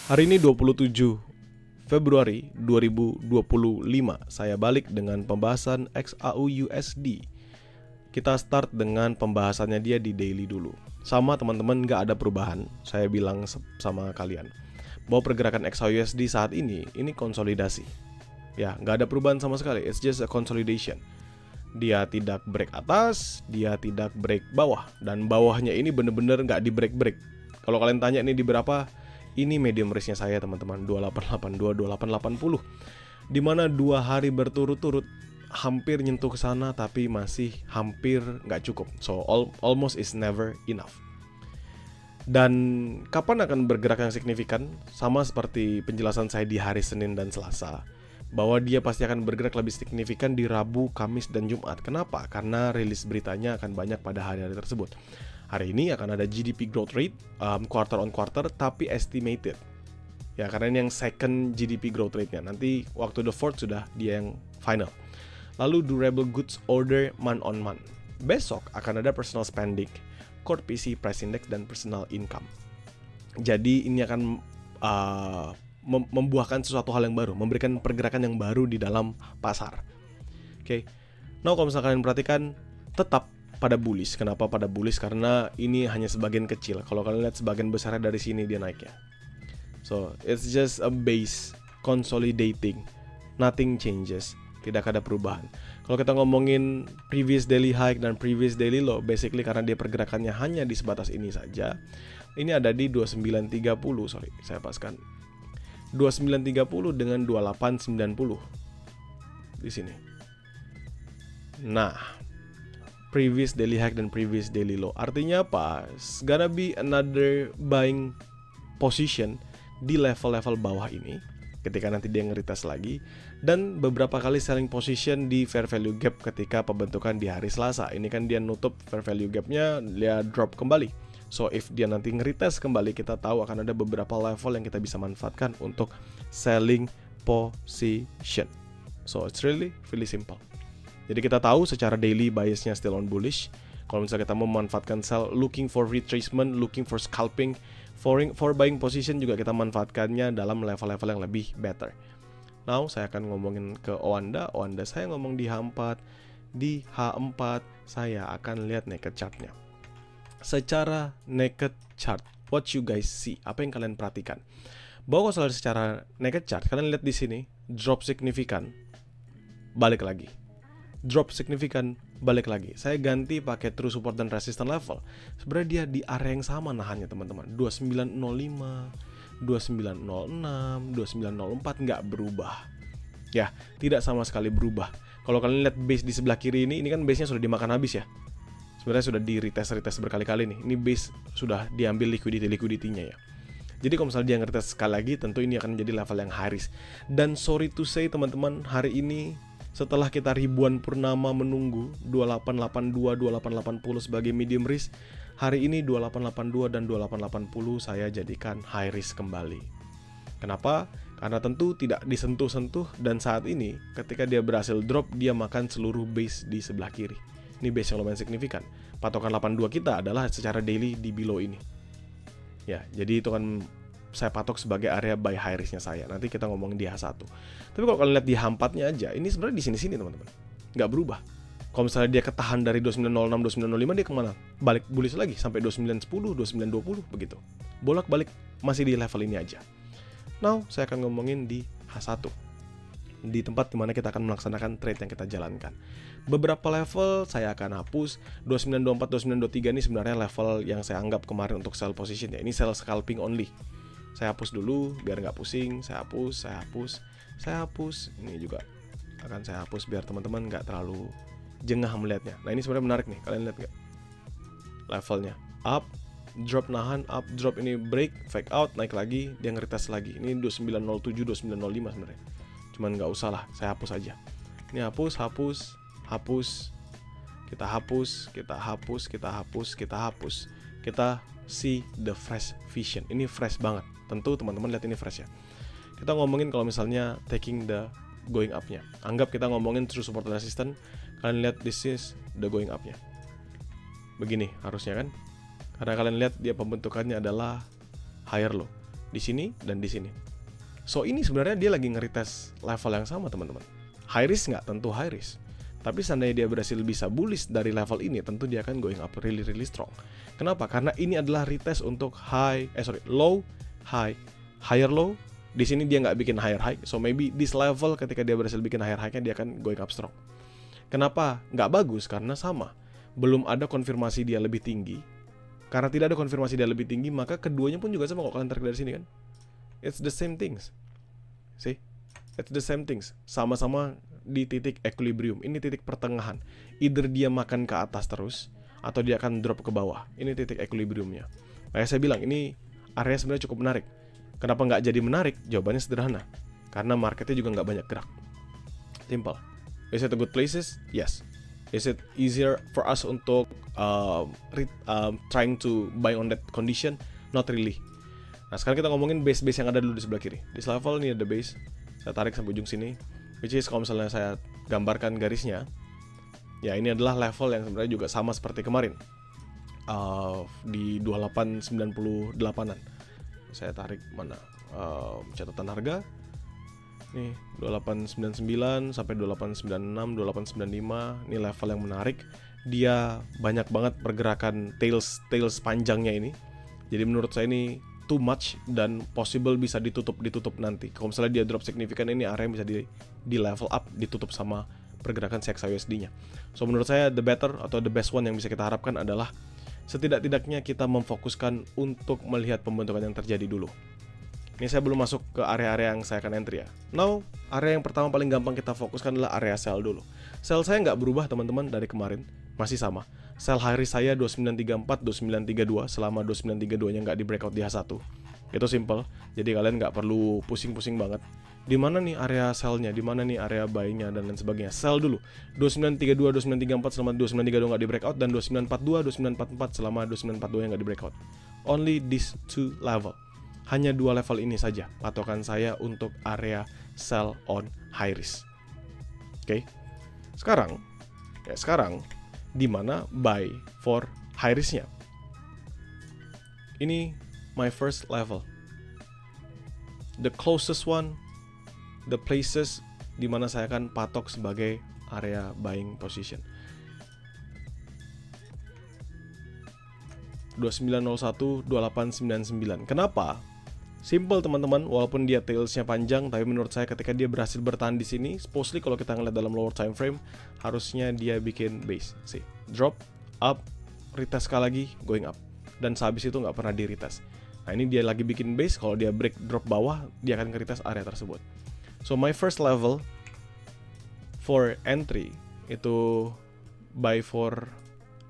Hari ini 27 Februari 2025. Saya balik dengan pembahasan XAUUSD. Kita start dengan pembahasannya dia di daily dulu. Sama teman-teman, gak ada perubahan. Saya bilang sama kalian bahwa pergerakan XAUUSD saat ini konsolidasi. Ya, gak ada perubahan sama sekali. It's just a consolidation. Dia tidak break atas, dia tidak break bawah. Dan bawahnya ini bener-bener gak di break-break. Kalau kalian tanya ini di berapa, ini medium risknya saya teman-teman, 2882, 2880. Dimana 2 hari berturut-turut hampir nyentuh ke sana, tapi masih hampir nggak cukup. So almost is never enough. Dan kapan akan bergerak yang signifikan? Sama seperti penjelasan saya di hari Senin dan Selasa, bahwa dia pasti akan bergerak lebih signifikan di Rabu, Kamis, dan Jumat. Kenapa? Karena rilis beritanya akan banyak pada hari-hari tersebut. Hari ini akan ada GDP growth rate quarter on quarter, tapi estimated. Ya, karena ini yang second GDP growth rate-nya. Nanti waktu the fourth sudah dia yang final. Lalu durable goods order month on month. Besok akan ada personal spending, core PC price index, dan personal income. Jadi ini akan membuahkan sesuatu hal yang baru, memberikan pergerakan yang baru di dalam pasar. Oke. Nah, kalau misalkan kalian perhatikan, tetap pada bullish. Kenapa pada bullish? Karena ini hanya sebagian kecil. Kalau kalian lihat sebagian besarnya dari sini dia naiknya. So, it's just a base consolidating. Nothing changes. Tidak ada perubahan. Kalau kita ngomongin previous daily high dan previous daily low, basically karena dia pergerakannya hanya di sebatas ini saja. Ini ada di 2930, sorry, saya paskan. 2930 dengan 2890 di sini. Nah, previous daily high dan previous daily low. Artinya apa? Gonna be another buying position di level-level bawah ini ketika nanti dia nge-retest lagi, dan beberapa kali selling position di fair value gap ketika pembentukan di hari Selasa. Ini kan dia nutup fair value gapnya, dia drop kembali. So if dia nanti nge-retest kembali, kita tahu akan ada beberapa level yang kita bisa manfaatkan untuk selling position. So it's really simple. Jadi kita tahu secara daily biasnya still on bullish. Kalau misalnya kita mau memanfaatkan sell, looking for retracement, looking for scalping, for buying position juga kita manfaatkannya dalam level-level yang lebih better. Now saya akan ngomongin ke Owanda saya ngomong di H4. Di H4 saya akan lihat naked chartnya. Secara naked chart, what you guys see, apa yang kalian perhatikan? Bahwa kalau secara naked chart, kalian lihat di sini drop signifikan, balik lagi. Drop signifikan, balik lagi. Saya ganti pakai true support dan resistance level. Sebenarnya dia di area yang sama nahannya teman-teman. 2905, 2906, 2904 nggak berubah. Ya, tidak sama sekali berubah. Kalau kalian lihat base di sebelah kiri ini kan base-nya sudah dimakan habis ya. Sebenarnya sudah di retest berkali-kali nih. Ini base sudah diambil liquidity-nya ya. Jadi kalau misalnya dia nge-retest sekali lagi, tentu ini akan menjadi level yang high risk. Dan sorry to say teman-teman, hari ini setelah kita ribuan purnama menunggu 2882, 2880 sebagai medium risk, hari ini 2882 dan 2880 saya jadikan high risk kembali. Kenapa? Karena tentu tidak disentuh-sentuh, dan saat ini ketika dia berhasil drop, dia makan seluruh base di sebelah kiri. Ini base yang lumayan signifikan. Patokan 82 kita adalah secara daily di below ini. Ya, jadi itu kan saya patok sebagai area buy high risk-nya saya. Nanti kita ngomongin di H1. Tapi kalau kalian lihat di H4-nya aja, ini sebenarnya di sini-sini teman-teman. Nggak berubah. Kalau misalnya dia ketahan dari 2906, 2905, dia kemana? Balik bullish lagi sampai 2910, 2920 begitu. Bolak-balik masih di level ini aja. Now, saya akan ngomongin di H1. Di tempat dimana kita akan melaksanakan trade yang kita jalankan. Beberapa level saya akan hapus. 2924, 2923 ini sebenarnya level yang saya anggap kemarin untuk sell position ya. Ini sell scalping only. Saya hapus dulu biar nggak pusing. Saya hapus. Ini juga akan saya hapus biar teman-teman nggak terlalu jengah melihatnya. Nah, ini sebenarnya menarik nih. Kalian lihat nggak? Levelnya up, drop nahan, up, drop, ini break, fake out, naik lagi, dia nge-retest lagi. Ini 2907, 2905 sebenarnya. Cuman nggak usah lah, saya hapus aja. Ini hapus. Kita see the fresh vision. Ini fresh banget. Tentu teman-teman lihat ini fresh ya. Kita ngomongin kalau misalnya taking the going up-nya. Anggap kita ngomongin true support resistance. Kalian lihat this is the going up-nya. Begini harusnya kan. Karena kalian lihat dia pembentukannya adalah higher low. di sini, dan di sini. So ini sebenarnya dia lagi nge-retest level yang sama teman-teman. High risk nggak? Tentu high risk. Tapi seandainya dia berhasil bisa bullish dari level ini, tentu dia akan going up really strong. Kenapa? Karena ini adalah retest untuk low, high, higher low. Di sini dia nggak bikin higher high. So maybe this level ketika dia berhasil bikin higher high-nya, dia akan going up strong. Kenapa nggak bagus? Karena sama, belum ada konfirmasi dia lebih tinggi. Karena tidak ada konfirmasi dia lebih tinggi, maka keduanya pun juga sama. Kalau kalian tarik dari sini kan, it's the same things. See? It's the same things. Sama-sama di titik equilibrium. Ini titik pertengahan. Either dia makan ke atas terus, atau dia akan drop ke bawah. Ini titik equilibriumnya. Kayak saya bilang, ini area sebenarnya cukup menarik. Kenapa nggak jadi menarik? Jawabannya sederhana. Karena marketnya juga nggak banyak gerak. Simple. Is it a good places? Yes. Is it easier for us untuk trying to buy on that condition? Not really. Nah, sekarang kita ngomongin base-base yang ada dulu di sebelah kiri. Di level ini ada base. Saya tarik sampai ujung sini. Which is kalau misalnya saya gambarkan garisnya, ya ini adalah level yang sebenarnya juga sama seperti kemarin. Di 2898-an. Saya tarik mana? Catatan harga. Nih, 2899 sampai 2896, 2895. Ini level yang menarik. Dia banyak banget pergerakan tails panjangnya ini. Jadi menurut saya ini too much dan possible bisa ditutup nanti. Kalau misalnya dia drop signifikan, ini area yang bisa di level up, ditutup sama pergerakan CXY-USD-nya. So menurut saya the better atau the best one yang bisa kita harapkan adalah setidak-tidaknya kita memfokuskan untuk melihat pembentukan yang terjadi dulu. Ini saya belum masuk ke area-area yang saya akan entry ya. Now, area yang pertama paling gampang kita fokuskan adalah area sell dulu. Sell saya nggak berubah teman-teman dari kemarin, masih sama. Sell high risk saya 2934, 2932, selama 2932-nya nggak di breakout di H1. Itu simple, jadi kalian nggak perlu pusing-pusing banget. Di mana nih area sell-nya, di mana nih area buy-nya, dan lain sebagainya. Sell dulu, 2932, 2934 selama 2932 nggak di breakout, dan 2942, 2944 selama 2942 nggak di breakout. Only these two level. Hanya dua level ini saja patokan saya untuk area sell on high risk. Oke. Sekarang di mana buy for high risk-nya? Ini my first level. The closest one, the places di mana saya akan patok sebagai area buying position. 2901, 2899. Kenapa? Simple teman-teman, walaupun dia tailsnya panjang, tapi menurut saya ketika dia berhasil bertahan di sini, supposedly kalau kita ngeliat dalam lower time frame, harusnya dia bikin base. See, drop, up, retest sekali lagi, going up. Dan sehabis itu nggak pernah di retest. Nah ini dia lagi bikin base, kalau dia break drop bawah, dia akan nge-retest area tersebut. So my first level for entry itu buy for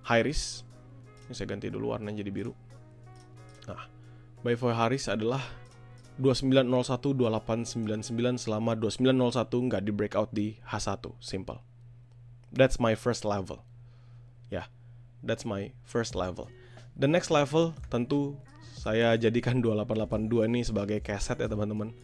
high risk. Ini saya ganti dulu warnanya jadi biru. Nah, buy for high risk adalah 2901, 2899 selama 2901 nggak di breakout di H1. Simple. That's my first level. Ya, that's my first level. The next level tentu saya jadikan 2882 ini sebagai keset ya teman-teman.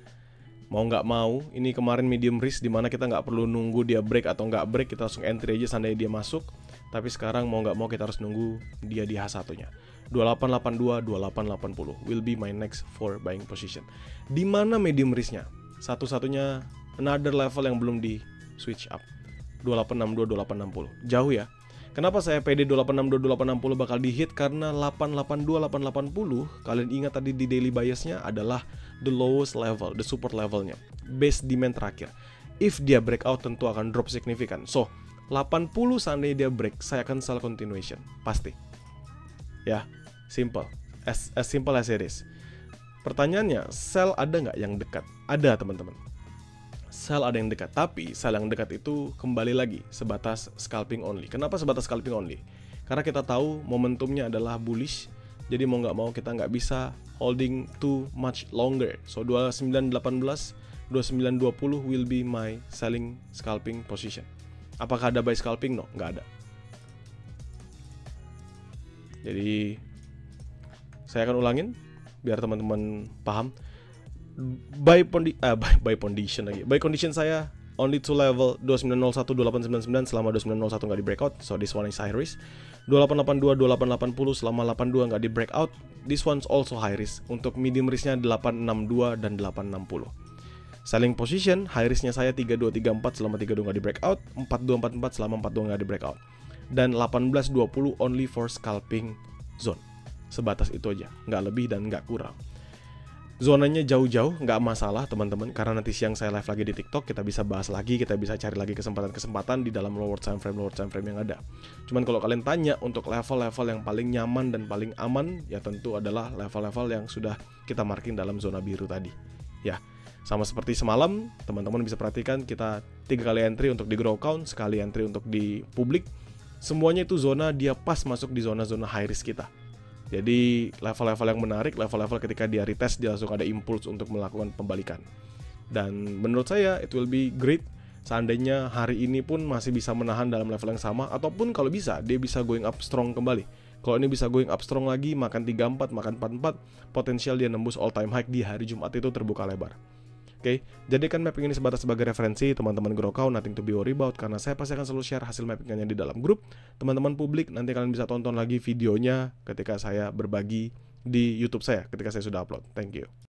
Mau nggak mau, ini kemarin medium risk dimana kita nggak perlu nunggu dia break atau nggak break, kita langsung entry aja seandainya dia masuk. Tapi sekarang mau nggak mau kita harus nunggu dia di H1-nya. 2882, 2880 will be my next for buying position. Di mana medium risk-nya? Satu-satunya another level yang belum di switch up. 2862, 2860. Jauh ya. Kenapa saya PD 2862, 2860 bakal di hit? Karena 882, 880 kalian ingat tadi di daily bias-nya adalah the lowest level, the support levelnya, base demand terakhir. If dia breakout tentu akan drop signifikan. So 80 seandainya dia break, saya akan sell continuation, pasti. Ya, simple, as simple as it is. Pertanyaannya, sell ada nggak yang dekat? Ada teman-teman. Sell ada yang dekat, tapi sell yang dekat itu kembali lagi sebatas scalping only. Kenapa sebatas scalping only? Karena kita tahu momentumnya adalah bullish, jadi mau nggak mau kita nggak bisa holding too much longer. So 2918, 2920 will be my selling scalping position. Apakah ada buy scalping? No, nggak ada. Jadi saya akan ulangin biar teman-teman paham. Buy condition lagi. Buy condition saya only 2 level 2901 2899 selama 2901 nggak di breakout, so this one is high risk. 2882 2880 selama 82 nggak di breakout, this one's also high risk. Untuk medium risknya 862 dan 860. Selling position, high risknya saya 3234 selama 32 nggak di breakout, 4244 selama 42 nggak di breakout, dan 1820 only for scalping zone. Sebatas itu aja, nggak lebih dan nggak kurang. Zonanya jauh-jauh, nggak masalah teman-teman, karena nanti siang saya live lagi di TikTok, kita bisa bahas lagi, kita bisa cari lagi kesempatan-kesempatan di dalam lower time frame yang ada. Cuman kalau kalian tanya untuk level-level yang paling nyaman dan paling aman, ya tentu adalah level-level yang sudah kita marking dalam zona biru tadi. Ya, sama seperti semalam, teman-teman bisa perhatikan kita 3 kali entry untuk di grow count, sekali entry untuk di publik. Semuanya itu zona dia pas masuk di zona-zona high risk kita. Jadi level-level yang menarik, level-level ketika dia retest dia langsung ada impuls untuk melakukan pembalikan. Dan menurut saya it will be great seandainya hari ini pun masih bisa menahan dalam level yang sama, ataupun kalau bisa dia bisa going up strong kembali. Kalau ini bisa going up strong lagi, makan 34, makan 44, potensial dia nembus all time high di hari Jumat itu terbuka lebar. Oke, jadikan mapping ini sebatas sebagai referensi teman-teman grow count, nothing to be worry about, karena saya pasti akan selalu share hasil mappingnya di dalam grup. Teman-teman publik, nanti kalian bisa tonton lagi videonya ketika saya berbagi di YouTube saya, ketika saya sudah upload. Thank you.